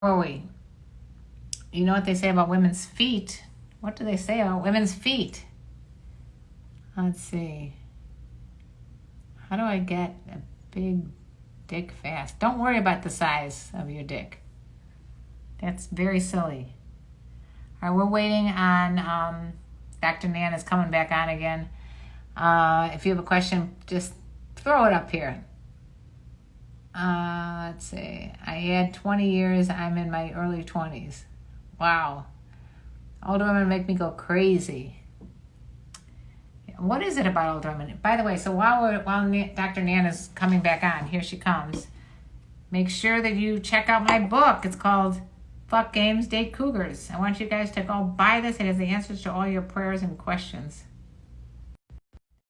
Were we? You know what they say about women's feet? What do they say about women's feet? Let's see. How do I get a big dick fast? Don't worry about the size of your dick. That's very silly. All right, we're waiting on Dr. Nan is coming back on again. If you have a question, just throw it up here. Let's see. I had 20 years. I'm in my early 20s. Wow. Older women make me go crazy. What is it about older women? By the way, so while Dr. Nan is coming back on, here she comes. Make sure that you check out my book. It's called Fuck Games, Date Cougars. I want you guys to go buy this. It has the answers to all your prayers and questions.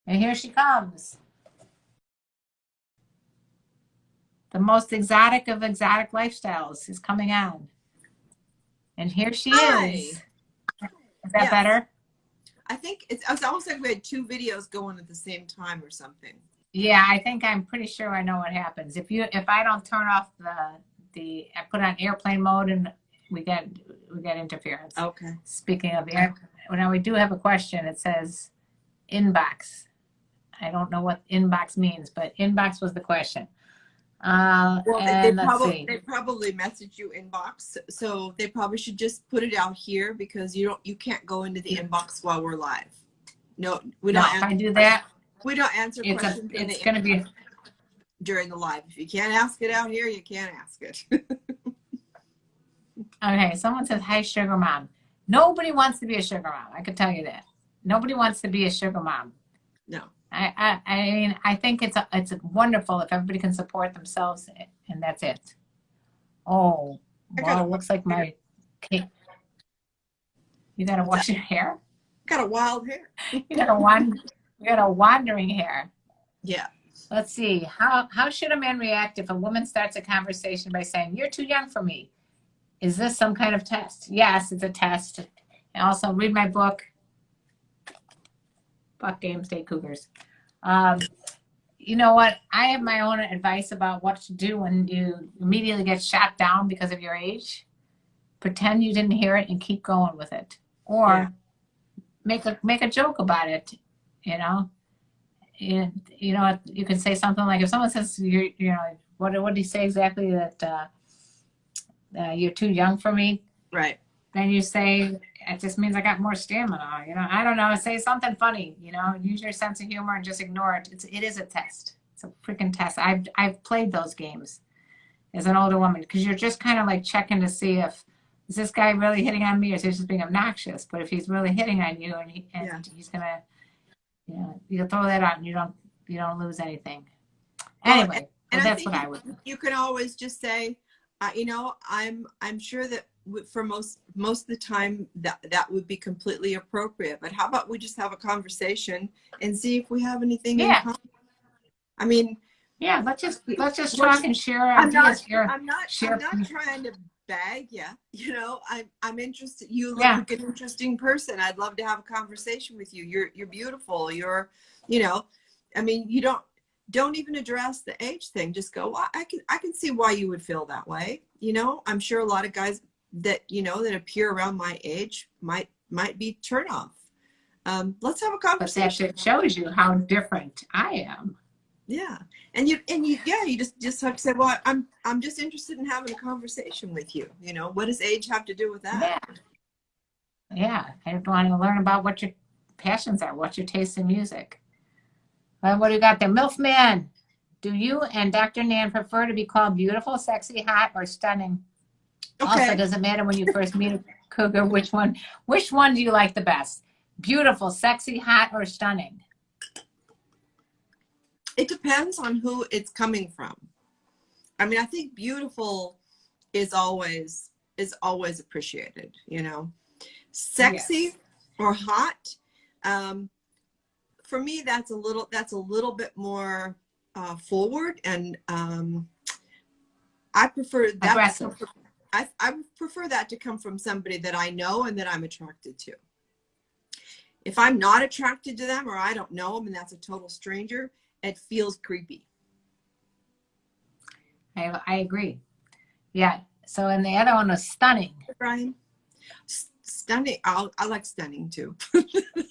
And here she comes. The most exotic of exotic lifestyles is coming on. And here she Hi. is. Is that better? I think it's almost like we had two videos going at the same time or something. Yeah, I'm pretty sure I know what happens. If I don't turn off I put on airplane mode and we get interference. Okay. Speaking of air, now we do have a question. It says inbox. I don't know what inbox means, but inbox was the question. Well, and they probably message you inbox, so they probably should just put it out here because you can't go into the inbox while we're live. No, we don't. If I do that, we don't answer questions. It's going to be during the live. If you can't ask it out here, you can't ask it. Okay. Someone says, "Hi, sugar mom." Nobody wants to be a sugar mom. I can tell you that. Nobody wants to be a sugar mom. No. I mean, I think it's wonderful if everybody can support themselves, and that's it. Oh, well, it looks like my cake. You got to wash your hair? Got a wild hair. You got a wandering hair. Yeah. Let's see. How should a man react if a woman starts a conversation by saying, "You're too young for me"? Is this some kind of test? Yes, it's a test. And also read my book, Fuck Games, Date Cougars. You know what? I have my own advice about what to do when you immediately get shot down because of your age. Pretend you didn't hear it and keep going with it, or make a joke about it. You know, you can say something like, if someone says what did he say exactly, that you're too young for me, right? Then you say, it just means I got more stamina. I don't know. Say something funny. Use your sense of humor and just ignore it. It is a test. It's a freaking test. I've played those games as an older woman, because you're just kind of like checking to see if is this guy really hitting on me, or is he just being obnoxious. But if he's really hitting on you and he's gonna, you throw that out and you don't lose anything. Anyway, and that's what I would do. You can always just say, I'm sure that for most of the time that would be completely appropriate, but how about we just have a conversation and see if we have anything in common? I mean, let's just talk and share ideas here. I'm not trying to bag you. I'm interested. You look like an interesting person. I'd love to have a conversation with you. You're beautiful. I mean, you don't even address the age thing. Just go, well, I can see why you would feel that way. I'm sure a lot of guys that that appear around my age might be turn off. Let's have a conversation. But that shows you how different I am. Yeah, and you just have to say, well, I'm just interested in having a conversation with you. What does age have to do with that? Yeah. I want to learn about what your passions are, what's your taste in music. What do you got there? MILF Man, do you and Dr. Nan prefer to be called beautiful, sexy, hot, or stunning? Okay. Also, does it matter when you first meet a cougar, which one do you like the best? Beautiful, sexy, hot, or stunning? It depends on who it's coming from. I mean, I think beautiful is always appreciated, Sexy or hot, for me, that's a little bit more forward, and I prefer that. Aggressive. I prefer that to come from somebody that I know and that I'm attracted to. If I'm not attracted to them, or I don't know them and that's a total stranger, it feels creepy. I agree. Yeah. So, and the other one was stunning. Brian. Stunning. I like stunning too.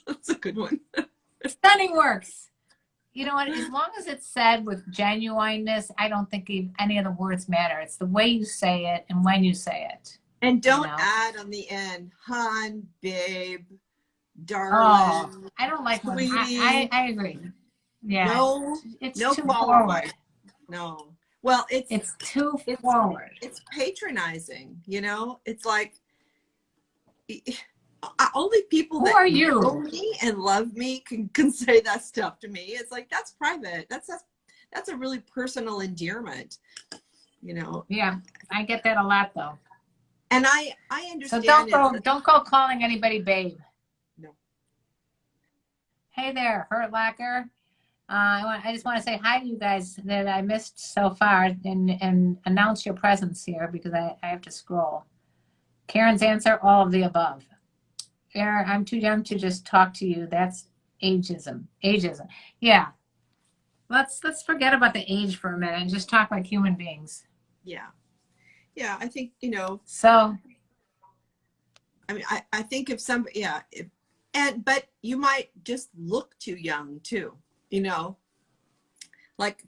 That's a good one. Stunning works. You know what? As long as it's said with genuineness, I don't think any of the words matter. It's the way you say it and when you say it. And don't add on the end, hon, babe, darling. Oh, I don't like when I agree. Yeah. No, it's no too qualified. forward. No. Well, it's too forward. It's patronizing, you know? It's like only people that know me and love me can say that stuff to me. It's like, that's private. That's a really personal endearment, you know? Yeah, I get that a lot though. And I understand. So don't go calling anybody babe. No. Hey there, Hurt Locker. I just want to say hi to you guys that I missed so far and announce your presence here because I have to scroll. Karen's answer, all of the above. I'm too young to just talk to you. That's ageism. Yeah. Let's forget about the age for a minute and just talk like human beings. Yeah. Yeah, I think, you know. So. I mean, I think if somebody, yeah. But you might just look too young too, you know. Like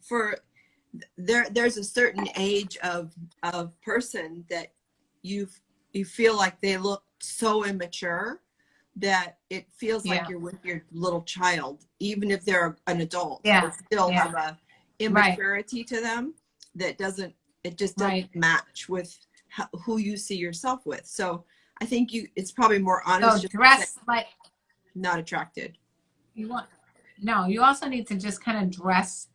there's a certain age of person that you feel like they look so immature that it feels like you're with your little child, even if they're an adult. Yeah. They still have a immaturity to them that doesn't match with who you see yourself with. So I think it's probably more honest. So dress like not attracted. You also need to just kind of dress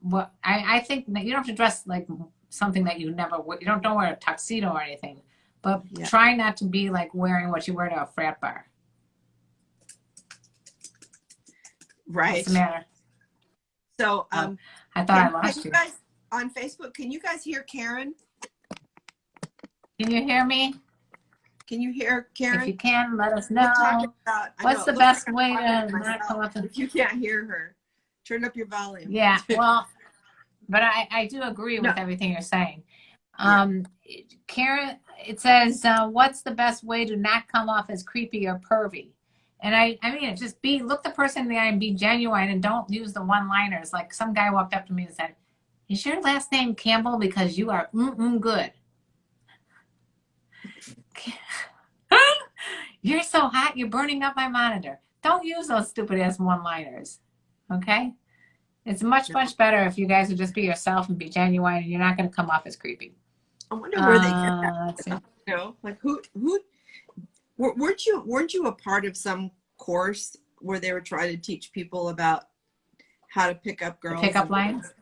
what I think that you don't have to dress like something that you never wear. You don't wear a tuxedo or anything, but try not to be like wearing what you wear to a frat bar. Right. What's the matter? So I thought I lost you. Guys on Facebook, can you guys hear Karen? Can you hear me? Can you hear Karen? If you can, let us know. What's the best way to not come up? If you can't hear her, turn up your volume. Yeah, well, but I do agree with everything you're saying. Karen, it says, what's the best way to not come off as creepy or pervy? And I mean, just look the person in the eye and be genuine and don't use the one-liners. Like some guy walked up to me and said, is your last name Campbell because you are good? You're so hot, you're burning up my monitor. Don't use those stupid ass one-liners. Okay? It's much better if you guys would just be yourself and be genuine and you're not going to come off as creepy. I wonder where they get that. You know, like who weren't you a part of some course where they were trying to teach people about how to pick up girls? Pickup lines?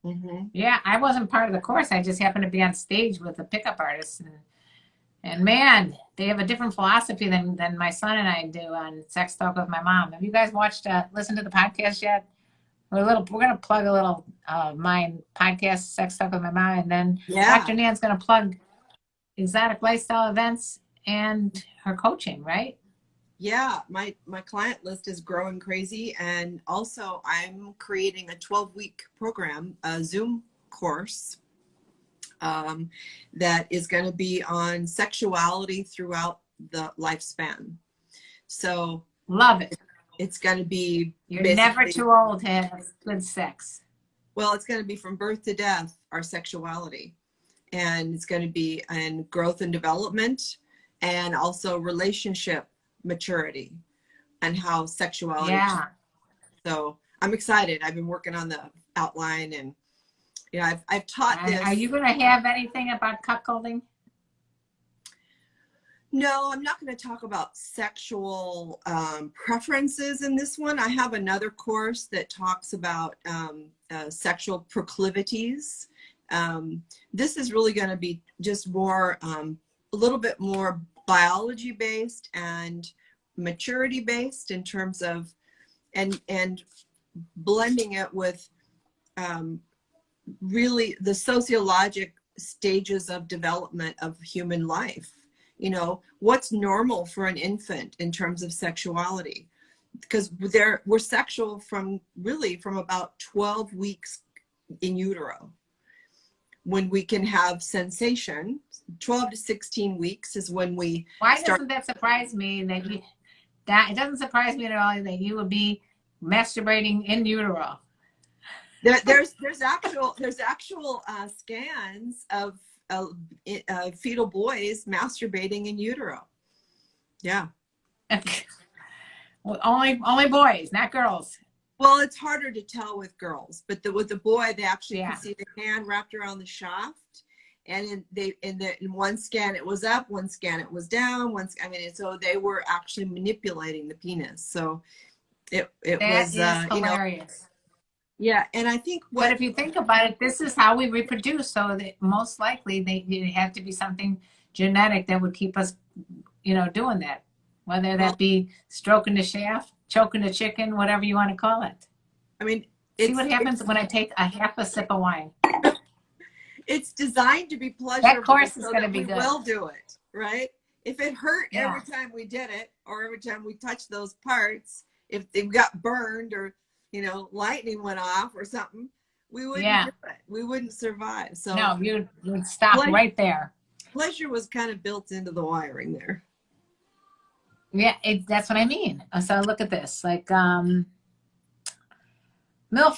Mm-hmm. Yeah, I wasn't part of the course. I just happened to be on stage with the pickup artists. And man, they have a different philosophy than my son and I do on Sex Talk with My Mom. Have you guys listened to the podcast yet? We're going to plug a little my podcast, Sex Talk with My Mom, and then Dr. Nan's going to plug exotic lifestyle events and her coaching, right? Yeah, my client list is growing crazy, and also I'm creating a 12-week program, a Zoom course that is going to be on sexuality throughout the lifespan. So love it. It's going to be you're never too old to have good sex. Well, it's going to be from birth to death, our sexuality, and it's going to be in growth and development, and also relationship maturity, and how sexuality. Yeah. So I'm excited. I've been working on the outline, and I've taught this. Are you going to have anything about cuckolding? No, I'm not going to talk about sexual preferences in this one. I have another course that talks about sexual proclivities. This is really going to be just more, a little bit more biology based and maturity based in terms of, and blending it with really the sociologic stages of development of human life. You know, what's normal for an infant in terms of sexuality? Because we're sexual from about 12 weeks in utero. when we can have sensation. 12 to 16 weeks is when we Why start. doesn't that surprise me that it doesn't surprise me at all that you would be masturbating in utero? There's actual scans of fetal boys masturbating in utero. Yeah. Only boys, not girls. Well, it's harder to tell with girls, but with the boy, they actually Yeah. can see the hand wrapped around the shaft, and in one scan it was up, one scan it was down, so they were actually manipulating the penis. So it was hilarious. Yeah, and I think but if you think about it, this is how we reproduce. So that most likely they have to be something genetic that would keep us, doing that. Whether that be stroking the shaft, choking the chicken, whatever you want to call it. I mean, see what happens when I take a half a sip of wine. It's designed to be pleasurable. That course is going to be good. We'll do it, right? If it hurt every time we did it, or every time we touched those parts, if they got burned or lightning went off or something, we wouldn't do it. We wouldn't survive. So no, you'd stop right there. Pleasure was kind of built into the wiring there. Yeah, that's what I mean. So look at this. Like, MILF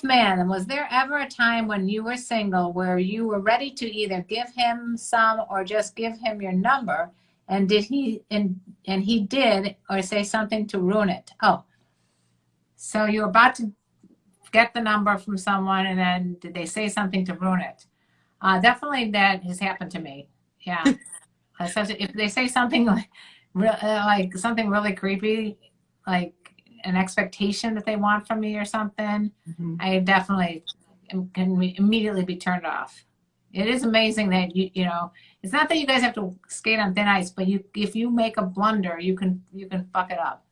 Man, was there ever a time when you were single where you were ready to either give him some or just give him your number? And did he did or say something to ruin it? Oh, so you're about to get the number from someone, and then did they say something to ruin it? Definitely that has happened to me. Yeah. If they say something like something really creepy, like an expectation that they want from me or something, I definitely can immediately be turned off. It is amazing that it's not that you guys have to skate on thin ice, but if you make a blunder, you can fuck it up.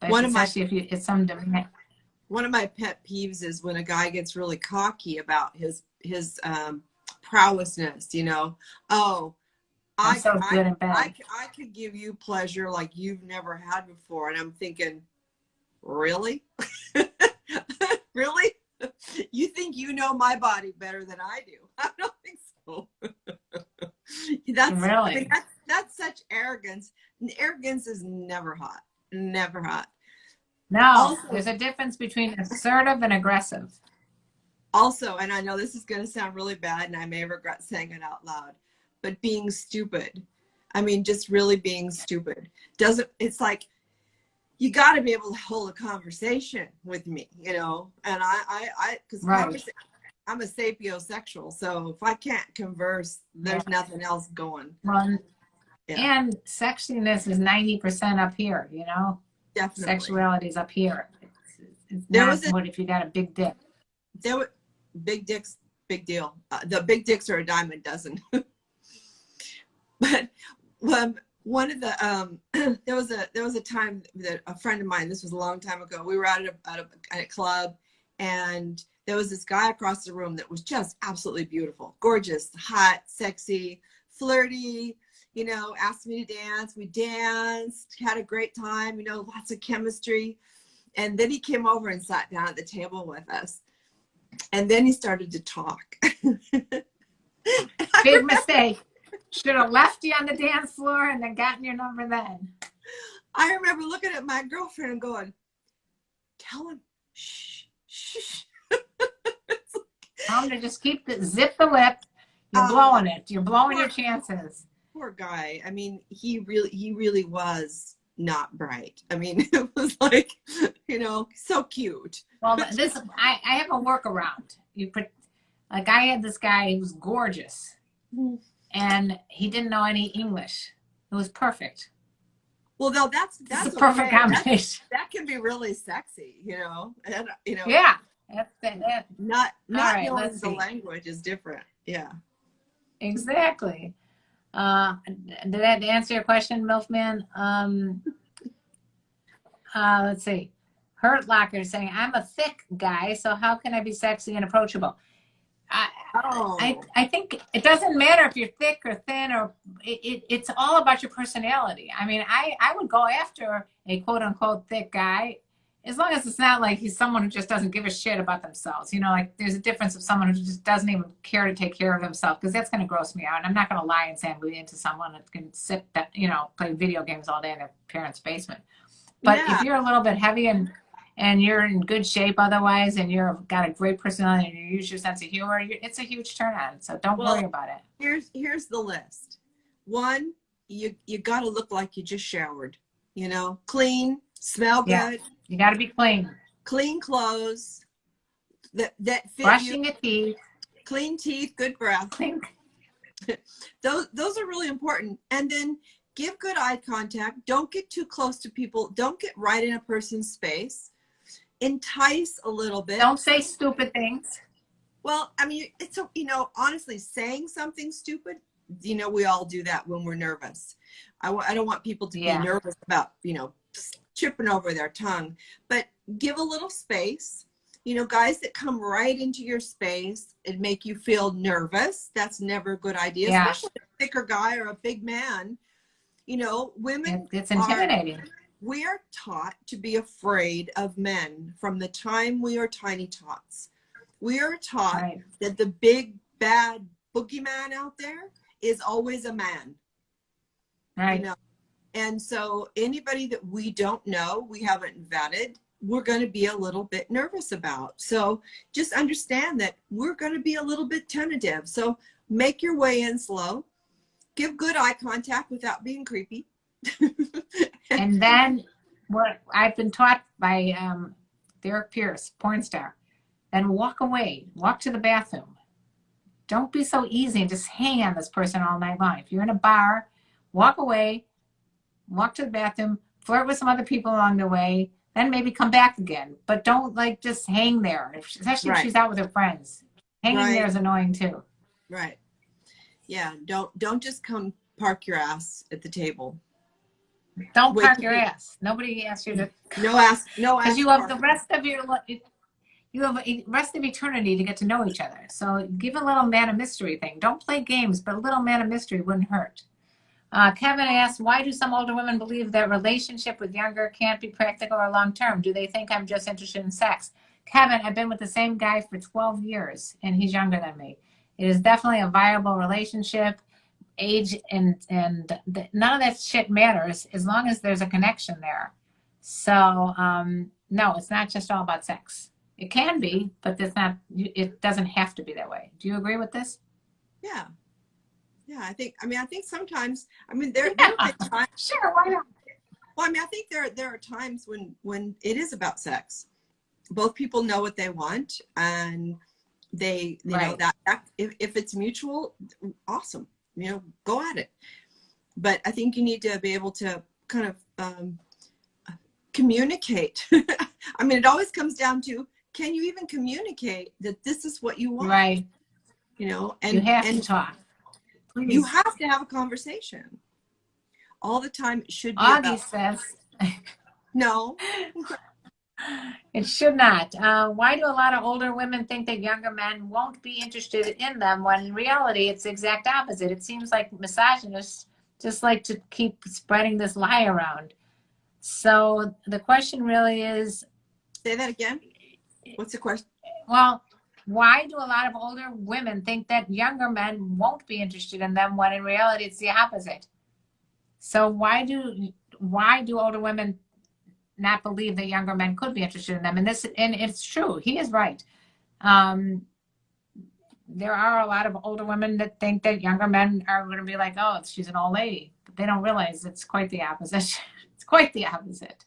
But especially if some demand. One of my pet peeves is when a guy gets really cocky about his prowessness. Oh, I could give you pleasure like you've never had before, and I'm thinking, really? Really? You think you know my body better than I do? I don't think so. That's such arrogance. And arrogance is never hot. Never hot. No, there's a difference between assertive and aggressive. Also, and I know this is going to sound really bad, and I may regret saying it out loud, but being stupid. I mean, just really being stupid. It's like, you got to be able to hold a conversation with me, and because I'm a sapiosexual, so if I can't converse, there's nothing else going. Well, and sexiness is 90% up here, Definitely. Sexuality is up here. It's not what if you got a big dick. Big dicks, big deal. The big dicks are a dime a dozen. But one of the there was a time that a friend of mine, this was a long time ago, we were at a club, and there was this guy across the room that was just absolutely beautiful, gorgeous, hot, sexy, flirty, asked me to dance. We danced, had a great time, lots of chemistry. And then he came over and sat down at the table with us. And then he started to talk. Big mistake. Should have left you on the dance floor and then gotten your number then. I remember looking at my girlfriend and going, tell him, shh, shh. Tell him to just zip the lip. You're blowing it. You're blowing your chances. Poor guy. I mean, he really was not bright. I mean, it was like, so cute. Well, I have a workaround. I had this guy who was gorgeous, and he didn't know any English. It was perfect. Well, no, that's a perfect combination. That can be really sexy, and Yeah. Not knowing the language is different. Yeah. Exactly. Did that answer your question, Milfman? Let's see. Hurt Locker is saying, I'm a thick guy, so how can I be sexy and approachable? I think it doesn't matter if you're thick or thin, or it's all about your personality. I mean, I would go after a quote unquote thick guy as long as it's not like he's someone who just doesn't give a shit about themselves. You know, like there's a difference of someone who just doesn't even care to take care of himself, because that's going to gross me out. And I'm not going to lie and say I'm really into someone that can sit, that, you know, play video games all day in their parents' basement. But Yeah. if you're a little bit heavy and you're in good shape otherwise, and you're got a great personality and you use your sense of humor, it's a huge turn on. So don't worry about it. Here's the list. One, you got to look like you just showered, you know, clean, smell good. You got to be clean clothes that fit brushing your teeth, clean teeth, good breath. Those are really important. And then give good eye contact. Don't get too close to people. Don't get right in a person's space. Entice a little bit. Don't say stupid things. Well, I mean, it's, you know, honestly, saying something stupid, you know, we all do that when we're nervous. I don't want people to be nervous about, you know, tripping over their tongue, but give a little space. You know, guys that come right into your space and make you feel nervous, that's never a good idea, especially a thicker guy or a big man. You know, women, it's intimidating. We are taught to be afraid of men from the time we are tiny tots. We are taught that the big, bad boogeyman out there is always a man. Right. You know? And so anybody that we don't know, we haven't vetted, we're going to be a little bit nervous about. So just understand that we're going to be a little bit tentative. So make your way in slow. Give good eye contact without being creepy. And then what I've been taught by Derek Pierce, porn star, then walk away, walk to the bathroom. Don't be so easy and just hang on this person all night long. If you're in a bar, walk away, walk to the bathroom, flirt with some other people along the way, then maybe come back again. But don't like just hang there, especially if she's out with her friends. Hanging there is annoying too. Right. Yeah. Don't just come park your ass at the table. Don't park your ass. Nobody asked you to. No ass. Because you have the rest of eternity to get to know each other. So give a little man of mystery thing. Don't play games, but a little man of mystery wouldn't hurt. Kevin asked, why do some older women believe that relationship with younger can't be practical or long-term? Do they think I'm just interested in sex? Kevin, I've been with the same guy for 12 years, and he's younger than me. It is definitely a viable relationship. Age and none of that shit matters as long as there's a connection there. So, no, it's not just all about sex. It can be, but it doesn't have to be that way. Do you agree with this? Yeah. Yeah, I think sometimes, there are times. Sure, why not? Well, I think there are times when it is about sex. Both people know what they want, and they know that if it's mutual, awesome, you know, go at it. But I think you need to be able to kind of communicate. It always comes down to, can you even communicate that this is what you want? Right. You know, and you have to talk. Please. You have to have a conversation all the time. It should be Augie says no. It should not. Why do a lot of older women think that younger men won't be interested in them when in reality it's the exact opposite? It seems like misogynists just like to keep spreading this lie around. So the question really is... Say that again. What's the question? Well, why do a lot of older women think that younger men won't be interested in them when in reality it's the opposite? So why do older women not believe that younger men could be interested in them? And it's true. He is right. There are a lot of older women that think that younger men are going to be like, oh, she's an old lady. But they don't realize it's quite the opposite. It's quite the opposite.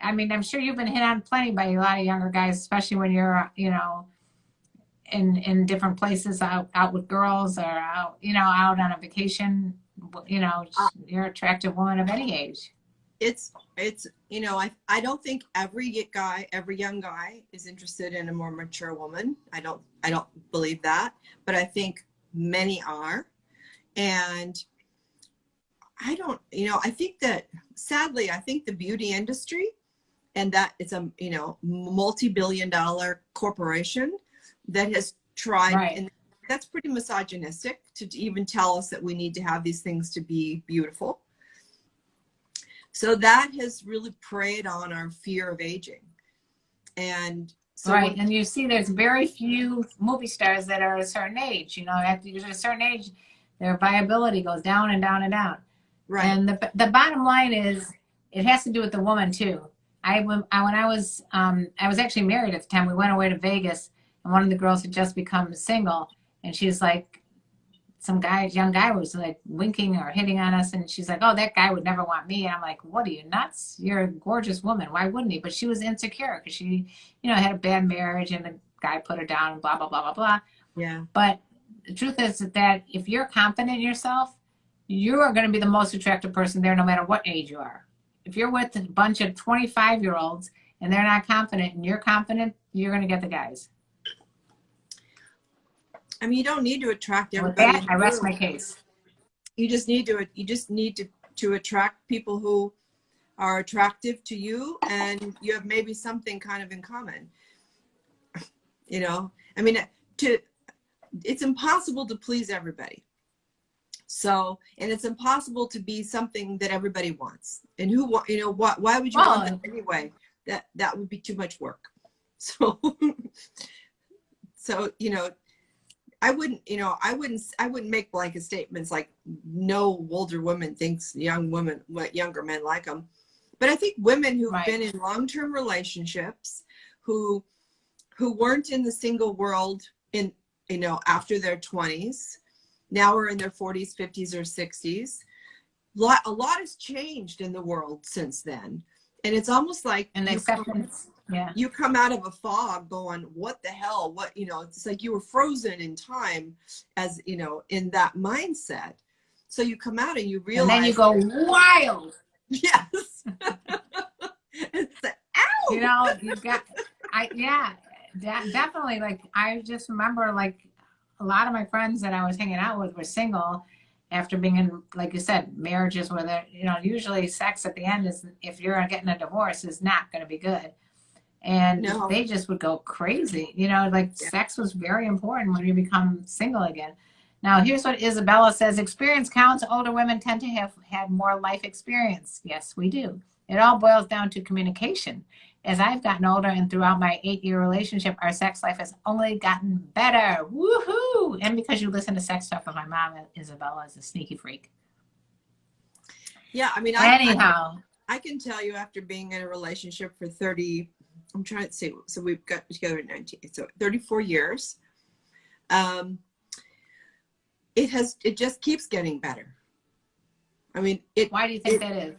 I'm sure you've been hit on plenty by a lot of younger guys, especially when you're, in different places, out with girls, or out on a vacation. You're an attractive woman of any age. It's I don't think every young guy is interested in a more mature woman. I don't believe that, but I think many are. And I think that sadly, I think the beauty industry, and that it's a multi-billion-dollar corporation that has tried, and that's pretty misogynistic to even tell us that we need to have these things to be beautiful. So that has really preyed on our fear of aging. And so right. And you see, there's very few movie stars that are a certain age. You know, after you get to a certain age, their viability goes down and down and down. right. And the bottom line is, it has to do with the woman too. When I was actually married at the time. We went away to Vegas, and one of the girls had just become single, and she's like, some young guy was like winking or hitting on us, and she's like, "Oh, that guy would never want me." And I'm like, "What are you, nuts? You're a gorgeous woman. Why wouldn't he?" But she was insecure because she, had a bad marriage, and the guy put her down, and blah blah blah blah blah. Yeah. But the truth is that if you're confident in yourself, you are going to be the most attractive person there, no matter what age you are. If you're with a bunch of 25-year-olds and they're not confident, and you're confident, you're going to get the guys. I mean, you don't need to attract With everybody. that, I rest my case. You just need to attract people who are attractive to you, and you have maybe something kind of in common. I mean, it's impossible to please everybody. So, and it's impossible to be something that everybody wants. And why would you want that anyway? That would be too much work. So, I wouldn't make blanket statements like no older woman thinks younger men like them. But I think women who've been in long-term relationships, who weren't in the single world after their 20s, now are in their 40s, 50s, or 60s. A lot has changed in the world since then. And it's almost like you come out of a fog going, what the hell? It's like you were frozen in time, as in that mindset. So you come out and you realize. And then you go wild. Yes. It's like, ow! Definitely. Like, I just remember, like, a lot of my friends that I was hanging out with were single after being in, like you said, marriages where usually sex at the end is, if you're getting a divorce, is not going to be good. And they just would go crazy. Sex was very important when you become single again. Now, here's what Isabella says. Experience counts. Older women tend to have had more life experience. Yes, we do. It all boils down to communication. As I've gotten older and throughout my 8-year relationship, our sex life has only gotten better. Woohoo! And because you listen to sex stuff with my mom, Isabella is a sneaky freak. Yeah, I mean, anyhow, I can tell you, after being in a relationship for 30, I'm trying to see, so we've got together in 19, so 34 years. It just keeps getting better. I mean, why do you think that is?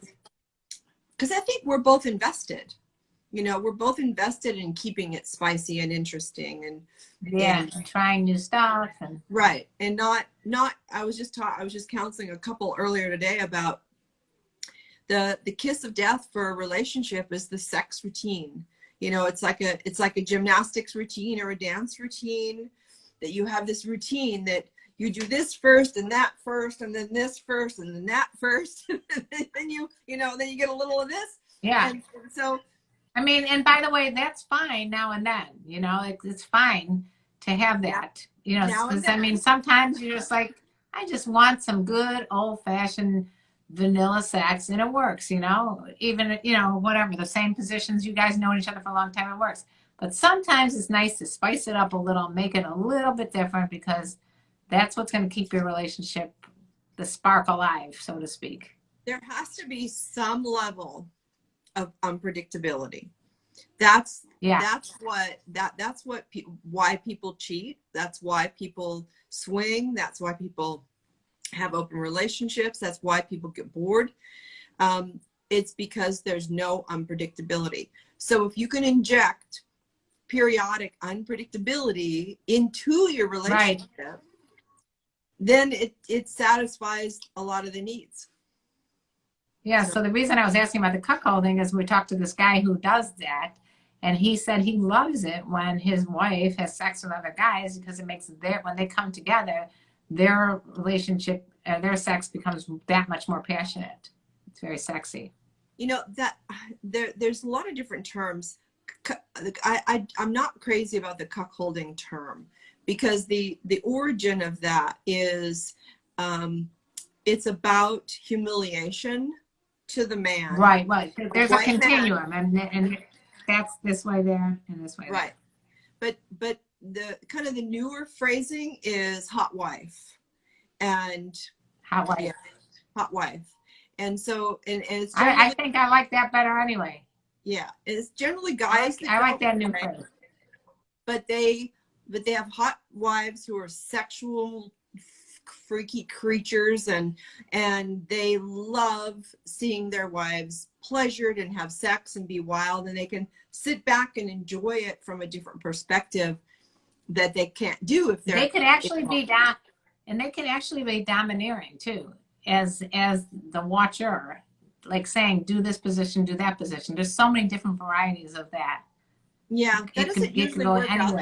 Because I think we're both invested. We're both invested in keeping it spicy and interesting, and trying new stuff, and right. And not. I was just counseling a couple earlier today about the kiss of death for a relationship is the sex routine. It's like a gymnastics routine or a dance routine, that you have this routine that you do this first and that first, and then this first and then that first, and then you get a little of this. Yeah. And so, I mean, and by the way, that's fine now and then. It's fine to have that. Because I mean, sometimes you're just like, I just want some good old-fashioned vanilla sex, and it works. Even whatever, the same positions, you guys know each other for a long time, it works. But sometimes it's nice to spice it up a little, make it a little bit different, because that's what's going to keep your relationship, the spark, alive, so to speak. There has to be some level of unpredictability. Why people cheat. That's why people swing. That's why people have open relationships. That's why people get bored. It's because there's no unpredictability. So if you can inject periodic unpredictability into your relationship, then it satisfies a lot of the needs. Yeah, so the reason I was asking about the cuckolding is we talked to this guy who does that, and he said he loves it when his wife has sex with other guys, because it makes when they come together, their relationship, their sex becomes that much more passionate. It's very sexy. That there's a lot of different terms. I'm not crazy about the cuckolding term, because the origin of that is it's about humiliation to the man. Right. There's a continuum, and that's this way there and this way right. there. But the kind of the newer phrasing is hot wife, and Hot wife. yeah, hot wife. And so, and it's I think I like that better anyway. yeah, it's generally guys. I like that new phrase. But they have hot wives who are sexual, freaky creatures, and they love seeing their wives pleasured and have sex and be wild, and they can sit back and enjoy it from a different perspective that they can't do if they're. They could actually be and they can actually be domineering too, as the watcher, like saying, do this position, do that position. There's so many different varieties of that. Yeah, that doesn't usually work out.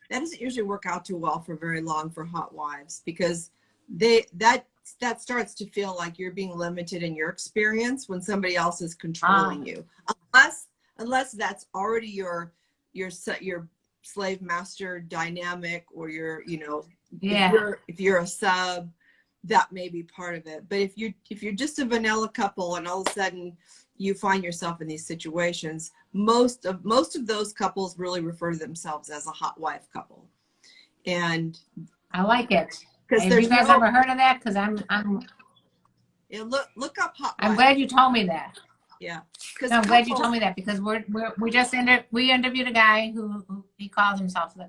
That doesn't usually work out too well for very long for hot wives, because that starts to feel like you're being limited in your experience when somebody else is controlling you, unless that's already your slave master dynamic, or if you're a sub, that may be part of it. But if you're just a vanilla couple and all of a sudden you find yourself in these situations, most of those couples really refer to themselves as a hot wife couple. And I like it. Have you guys ever heard of that? Because I'm yeah, look up hot wife. I'm glad you told me that. Yeah, I'm glad you told me that, because we just interviewed a guy who he calls himself the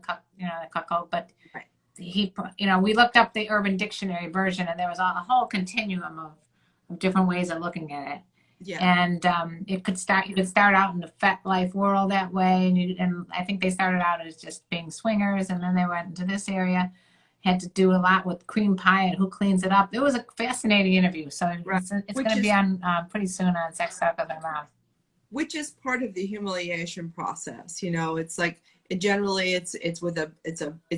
cuckold, but right. He, we looked up the Urban Dictionary version, and there was a whole continuum of different ways of looking at it. Yeah. And you could start out in the FetLife world that way, and I think they started out as just being swingers, and then they went into this area, had to do a lot with cream pie and who cleans it up. It was a fascinating interview. So right. it's going to be on pretty soon on Sex Talk with Their Mom. Which is part of the humiliation process. It's like generally it's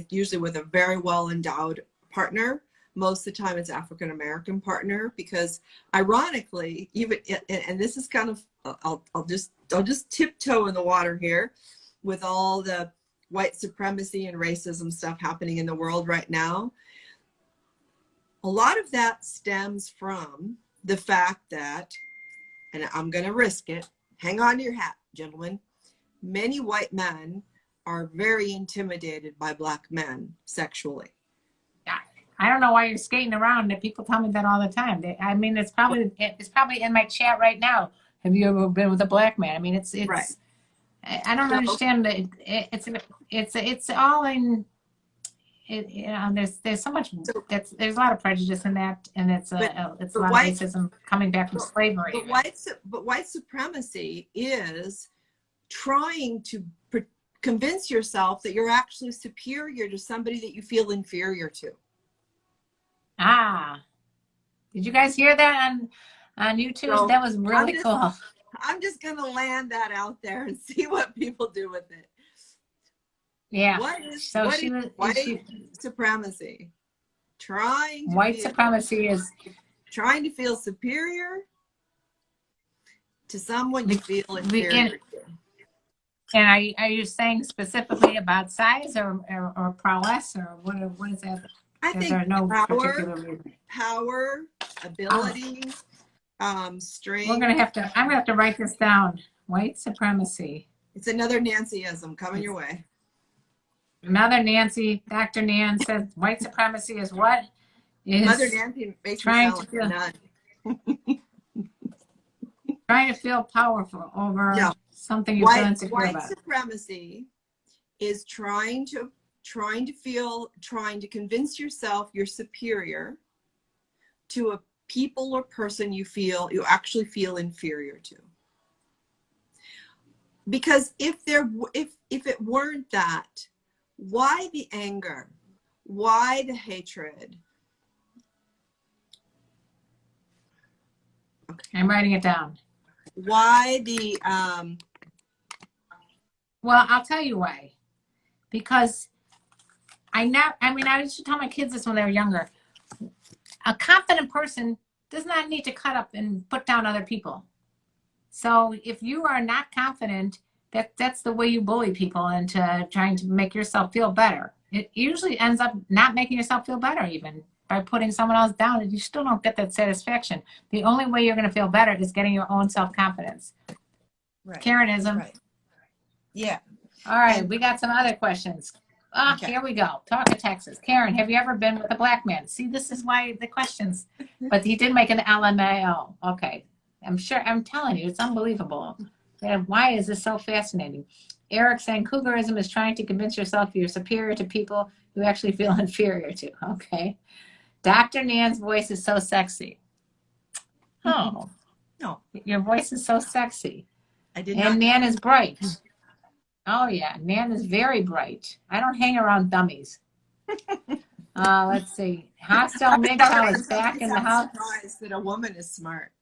usually with a very well endowed partner. Most of the time it's African American partner, because ironically, even, and this is kind of, I'll just tiptoe in the water here with all the white supremacy and racism stuff happening in the world right now. A lot of that stems from the fact that, and I'm going to risk it, hang on to your hat, gentlemen, many white men are very intimidated by black men sexually. I don't know why you're skating around. People tell me that all the time. It's probably in my chat right now. Have you ever been with a black man? It's right. I don't understand that. It's all in. There's so much. There's a lot of prejudice in that, and it's a lot of racism coming back from slavery. But white supremacy is trying to convince yourself that you're actually superior to somebody that you feel inferior to. Did you guys hear that on YouTube? So that was really cool. I'm just going to land that out there and see what people do with it. Yeah. What is white supremacy? White supremacy is trying to feel superior to someone you feel inferior to. And are you saying specifically about size or prowess, or what is that? I think no power, ability, strength. I'm gonna have to write this down. White supremacy. It's another Nancyism coming your way. Another Nancy. Dr. Nan said white supremacy is what? Mother Nancy makes me sound like a nun. Trying to feel powerful over something you feel insecure about. White supremacy is trying to convince yourself you're superior to a people or person you actually feel inferior to. Because if it weren't that, why the anger? Why the hatred? Okay. I'm writing it down. Why the well, I'll tell you why. Because I used to tell my kids this when they were younger. A confident person does not need to cut up and put down other people. So if you are not confident, that's the way you bully people into trying to make yourself feel better. It usually ends up not making yourself feel better, even by putting someone else down, and you still don't get that satisfaction. The only way you're going to feel better is getting your own self-confidence. Right. Karenism. Right. Yeah. All right, And we got some other questions. okay. Here we go. Talk of Texas. Karen, have you ever been with a black man? See, this is why the questions. But he did make an LMAO. Okay. I'm sure, I'm telling you, it's unbelievable. And why is this so fascinating? Eric saying cougarism is trying to convince yourself you're superior to people you actually feel inferior to. Okay. Dr. Nan's voice is so sexy. Oh, No, your voice is so sexy. I did And not. Nan is bright. Oh yeah, Nan is very bright. I don't hang around dummies. Let's see. Hostile MGTOW is back in the I'm house. surprised that a woman is smart.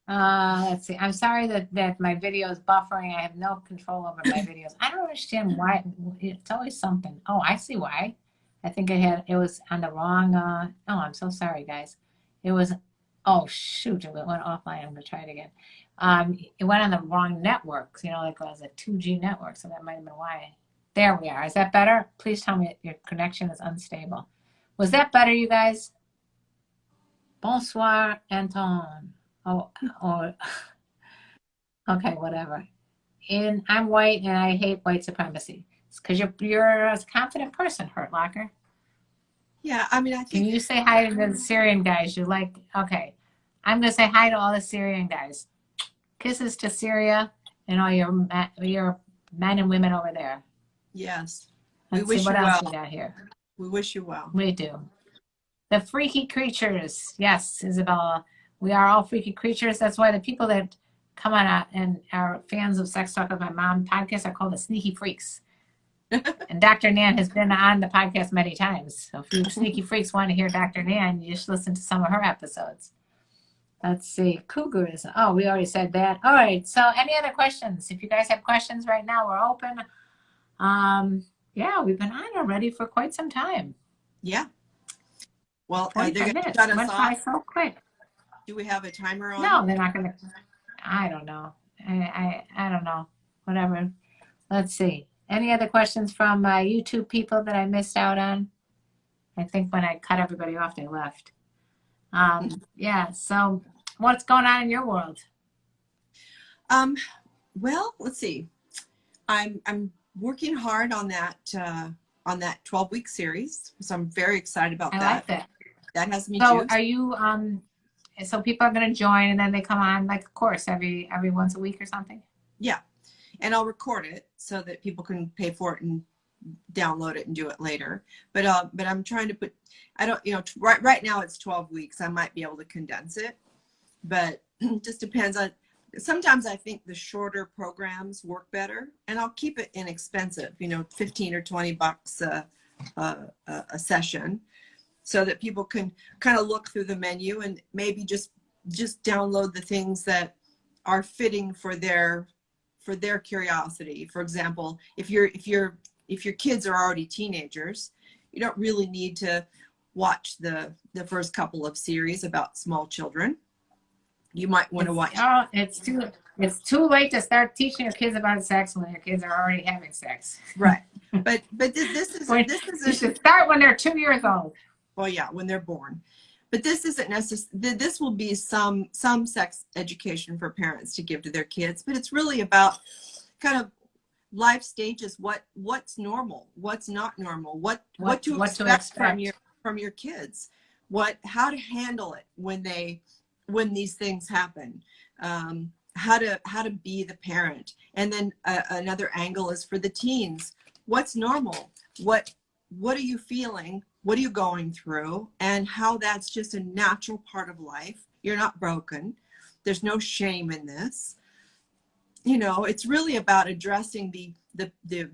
Let's see. I'm sorry that my video is buffering. I have no control over my videos. I don't understand why. It's always something. Oh, I see why. I think it was on the wrong. Oh, I'm so sorry, guys. It was. Oh shoot! It went offline. I'm gonna try it again. It went on the wrong network. You know, like it was a 2G network, so that might have been why. There we are. Is that better? Please tell me your connection is unstable. Was that better, you guys? Bonsoir, Anton. Oh, okay, whatever. And I'm white, and I hate white supremacy. It's because you're a confident person, Hurt Locker. Yeah, I mean, I Can think. you say hi to the Syrian guys? You like? Okay, I'm gonna say hi to all the Syrian guys. Kisses to Syria and all your men and women over there. Yes. Let's We see wish what you else well. we got here. We wish you well. We do. The freaky creatures. Yes, Isabella. We are all freaky creatures. That's why the people that come on and are fans of Sex Talk with My Mom podcast are called the sneaky freaks. And Dr. Nan has been on the podcast many times. So if you sneaky freaks want to hear Dr. Nan, you should listen to some of her episodes. Let's see. Cougarism. Oh, we already said that. All right. So any other questions? If you guys have questions right now, we're open. Yeah, we've been on already for quite some time. Yeah. Well, they're 45 going to minutes. shut us Went by off. so quick. Do we have a timer on? No, they're not going to. I don't know. I don't know. Whatever. Let's see. Any other questions from YouTube people that I missed out on? I think when I cut everybody off, they left. Yeah. So what's going on in your world? Well, let's see. I'm working hard on that 12-week series, so I'm very excited about that. I like that. That has me So juiced. are you so people are going to join and then they come on like a course every once a week or something? Yeah, and I'll record it so that people can pay for it and download it and do it later. But I'm trying to put. I don't. Right now it's 12 weeks. I might be able to condense it, but it just depends on. Sometimes I think the shorter programs work better, and I'll keep it inexpensive. 15 or 20 bucks a session, so that people can kind of look through the menu and maybe just download the things that are fitting for their curiosity. For example, if your kids are already teenagers, you don't really need to watch the first couple of series about small children. You might want to watch. Oh, it's too late to start teaching your kids about sex when your kids are already having sex. Right, but this is You should start when they're 2 years old. Well, yeah, when they're born. But this isn't necessary. This will be some sex education for parents to give to their kids, but it's really about kind of life stages. What's normal? What's not normal? What to expect from your kids? How to handle it when these things happen? How to be the parent? And then another angle is for the teens. What's normal? What are you feeling? What are you going through? And how that's just a natural part of life. You're not broken. There's no shame in this. It's really about addressing the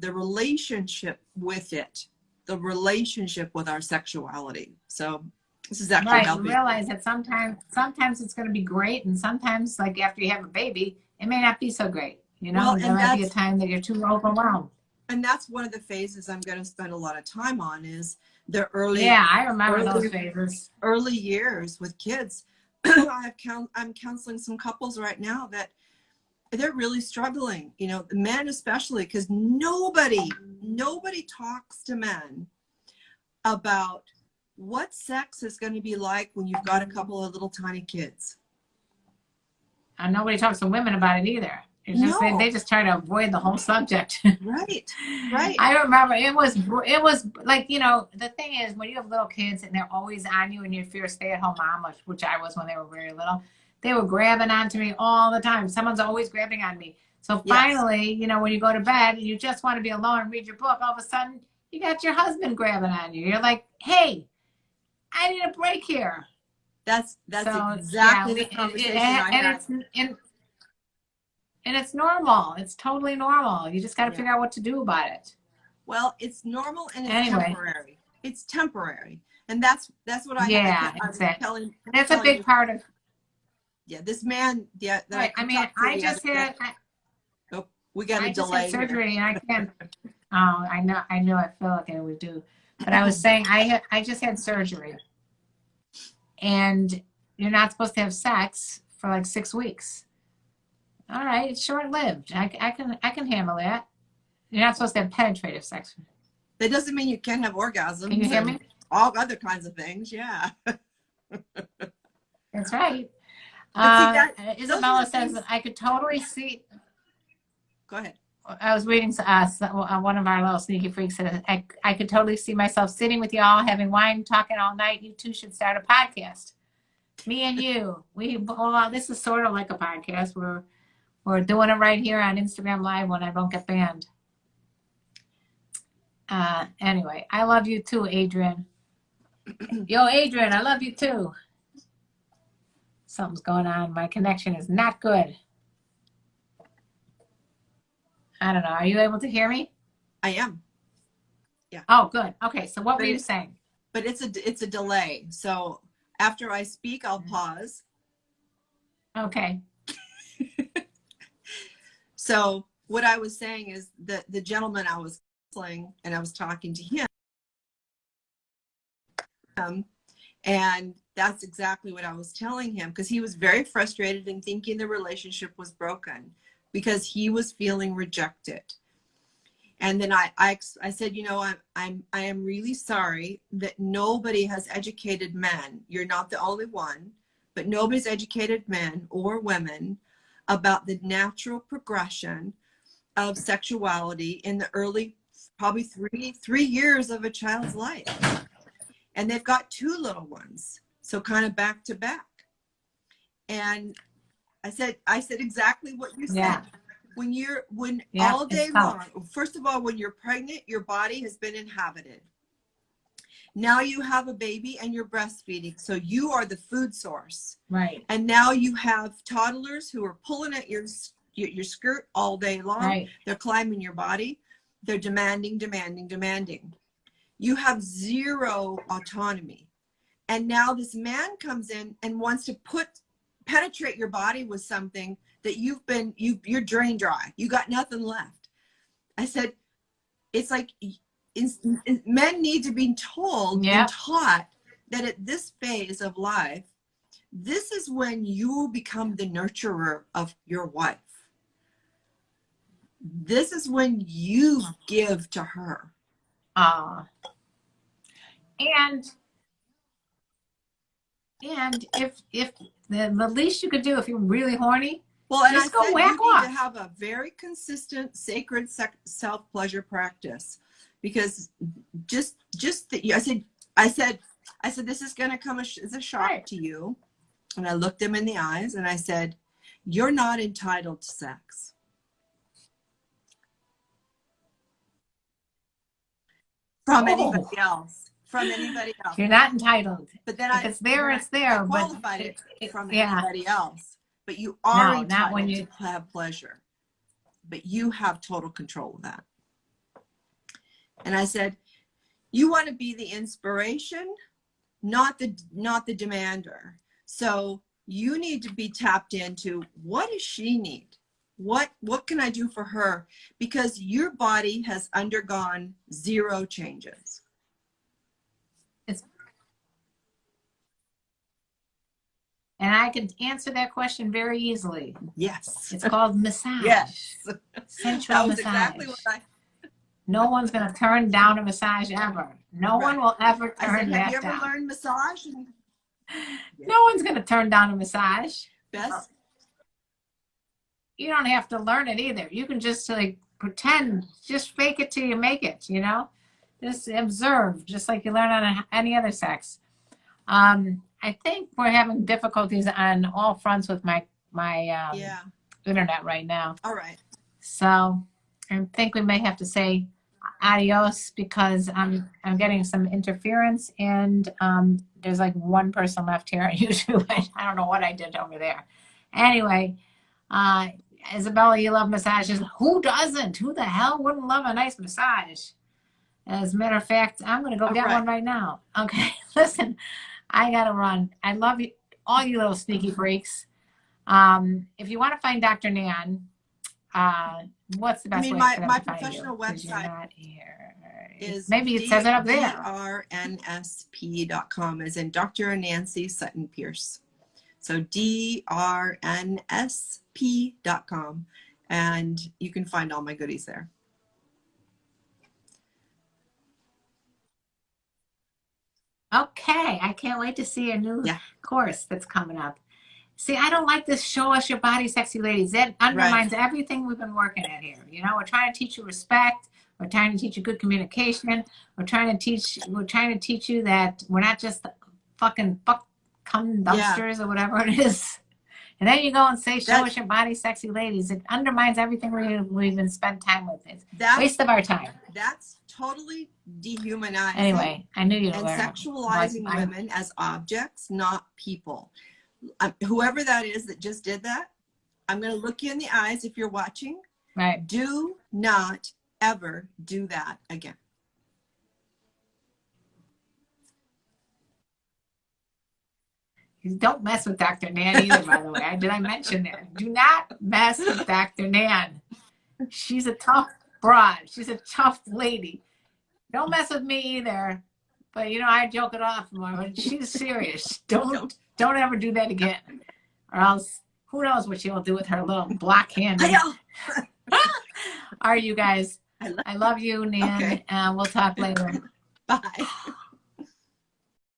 relationship with it, the relationship with our sexuality. So this is actually helping. You realize that sometimes it's going to be great, and sometimes, like after you have a baby, it may not be so great. There might be a time that you're too overwhelmed. And that's one of the phases I'm going to spend a lot of time on is the early. Yeah, I remember those phases. Early years with kids. I'm counseling some couples right now that they're really struggling. The men especially, because nobody talks to men about what sex is going to be like when you've got a couple of little tiny kids. And nobody talks to women about it either. It's just No. they just try to avoid the whole subject. Right. Right. I remember it was like, you know, the thing is when you have little kids and they're always on you and if you're a stay-at-home mom, which I was when they were very little, they were grabbing onto me all the time. Someone's always grabbing on me. So finally, you know, when you go to bed and you just want to be alone and read your book, all of a sudden you got your husband grabbing on you. You're like, hey, I need a break here. That's so, exactly the conversation I had. And it's normal. It's totally normal. You just got to figure out what to do about it. Well, it's normal and it's temporary. It's temporary. And that's what I was telling. That's a big part of. Yeah, this man. Yeah, right. I mean, I just had. We got a delay. I just had surgery, and I can't. Oh, I know. I feel like I would do, but I was saying I just had surgery, and you're not supposed to have sex for like 6 weeks. All right, it's short-lived. I can handle that. You're not supposed to have penetrative sex. That doesn't mean you can't have orgasms. Can you hear me? All other kinds of things, yeah. That's right. Isabella says that I could totally see. Go ahead. I was reading one of our little sneaky freaks said, I could totally see myself sitting with y'all, having wine, talking all night. You two should start a podcast. Me and you. This is sort of like a podcast. We're doing it right here on Instagram Live when I don't get banned. Anyway, I love you too, Adrian. Yo, Adrian, I love you too. Something's going on. My connection is not good. I don't know. Are you able to hear me? I am. Yeah. Oh, good. Okay. So what were you saying? But it's a delay. So after I speak, I'll pause. Okay. So what I was saying is that the gentleman I was counseling and I was talking to him, and that's exactly what I was telling him, because he was very frustrated and thinking the relationship was broken because he was feeling rejected. And then I said, you know, I am really sorry that nobody has educated men. You're not the only one, but nobody's educated men or women about the natural progression of sexuality in the early, probably three years of a child's life. And they've got 2 little ones, so kind of back to back. And I said exactly what you said. Yeah. When all day long, first of all, when you're pregnant, your body has been inhabited. Now you have a baby and you're breastfeeding, so you are the food source. Right. And now you have toddlers who are pulling at your skirt all day long. Right. They're climbing your body. They're demanding. You have 0 autonomy. And now this man comes in and wants to penetrate your body with something that you're drain dry. You got nothing left. I said, it's like men need to be told and taught that at this phase of life, this is when you become the nurturer of your wife. This is when you give to her. And if the least you could do if you're really horny, just go whack off. You need to have a very consistent, sacred self-pleasure practice, because I said this is going to come as a shock to you, and I looked him in the eyes and I said, you're not entitled to sex. From anybody else. You're not entitled. But then if it's there, it's there. I qualified it from anybody else. But you are entitled to have pleasure. But you have total control of that. And I said, you want to be the inspiration, not the demander. So you need to be tapped into, what does she need? What can I do for her? Because your body has undergone 0 changes. And I can answer that question very easily. Yes. It's called massage. Yes. Sensual that was massage. Exactly what no one's going to turn down a massage ever. No one will ever turn that down. Have you ever learned massage? No one's going to turn down a massage. you don't have to learn it either. You can just like pretend, just fake it till you make it, you know? Just observe, just like you learn on any other sex. I think we're having difficulties on all fronts with my Yeah. internet right now. All right. So I think we may have to say adios because I'm getting some interference, and there's like one person left here on YouTube. I don't know what I did over there. Anyway, Isabella, you love massages. Who doesn't? Who the hell wouldn't love a nice massage? As a matter of fact, I'm going to go get one right now. Okay, listen, I got to run. I love you, all you little sneaky freaks. If you want to find Dr. Nan, what's the best way for them my to find professional you? 'Cause you're website not here. is Maybe it says it up there. drnsp.com, as in Dr. Nancy Sutton Pierce. So drnsp.com, and you can find all my goodies there. Okay, I can't wait to see a new course that's coming up. See, I don't like this show us your body, sexy ladies. That undermines everything we've been working at here. You know, we're trying to teach you respect. We're trying to teach you good communication. We're trying to teach you that we're not just fucking cum dumpsters or whatever it is. And then you go and say, show us your body, sexy ladies. It undermines everything we've been spent time with. It's a waste of our time. That's totally dehumanizing. Anyway, I knew you'd and learn. Sexualizing women as objects, not people. Whoever that is that just did that, I'm going to look you in the eyes if you're watching. Right. Do not ever do that again. Don't mess with Dr. Nan either, by the way. Did I mention that? Do not mess with Dr. Nan. She's a tough broad. She's a tough lady. Don't mess with me either. But, you know, I joke it off more, but she's serious. Don't ever do that again. Or else, who knows what she'll do with her little black hand. All right, you guys. I love you, Nan. Okay. We'll talk later. Bye.